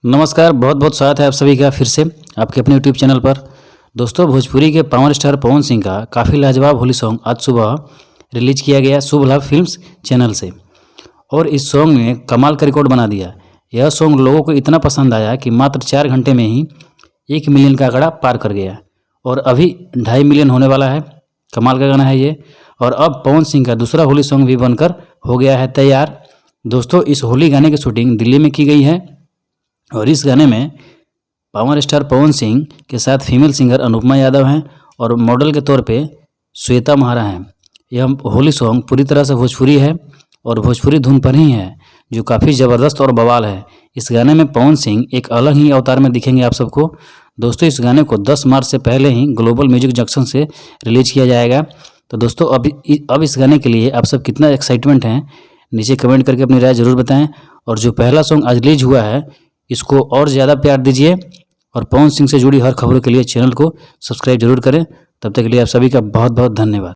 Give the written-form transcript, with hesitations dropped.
नमस्कार, बहुत बहुत स्वागत है आप सभी का फिर से आपके अपने यूट्यूब चैनल पर। दोस्तों, भोजपुरी के पावर स्टार पवन सिंह का काफ़ी लाजवाब होली सॉन्ग आज सुबह रिलीज किया गया शुभ लाभ फिल्म्स चैनल से और इस सॉन्ग ने कमाल का रिकॉर्ड बना दिया। यह सॉन्ग लोगों को इतना पसंद आया कि मात्र 4 घंटे में ही 1 मिलियन का आंकड़ा पार कर गया और अभी 2.5 मिलियन होने वाला है। कमाल का गाना है ये। और अब पवन सिंह का दूसरा होली सॉन्ग भी बनकर हो गया है तैयार। दोस्तों, इस होली गाने की शूटिंग दिल्ली में की गई है और इस गाने में पावर स्टार पवन सिंह के साथ फीमेल सिंगर अनुपमा यादव हैं और मॉडल के तौर पे श्वेता महारा हैं। यह होली सॉन्ग पूरी तरह से भोजपुरी है और भोजपुरी धुन पर ही है, जो काफ़ी ज़बरदस्त और बवाल है। इस गाने में पवन सिंह एक अलग ही अवतार में दिखेंगे आप सबको। दोस्तों, इस गाने को 10 मार्च से पहले ही ग्लोबल म्यूजिक जंक्शन से रिलीज किया जाएगा। तो दोस्तों, अब इस गाने के लिए आप सब कितना एक्साइटमेंट हैं, नीचे कमेंट करके अपनी राय ज़रूर बताएं। और जो पहला सॉन्ग आज रिलीज हुआ है, इसको और ज़्यादा प्यार दीजिए और पवन सिंह से जुड़ी हर खबरों के लिए चैनल को सब्सक्राइब जरूर करें। तब तक के लिए आप सभी का बहुत बहुत धन्यवाद।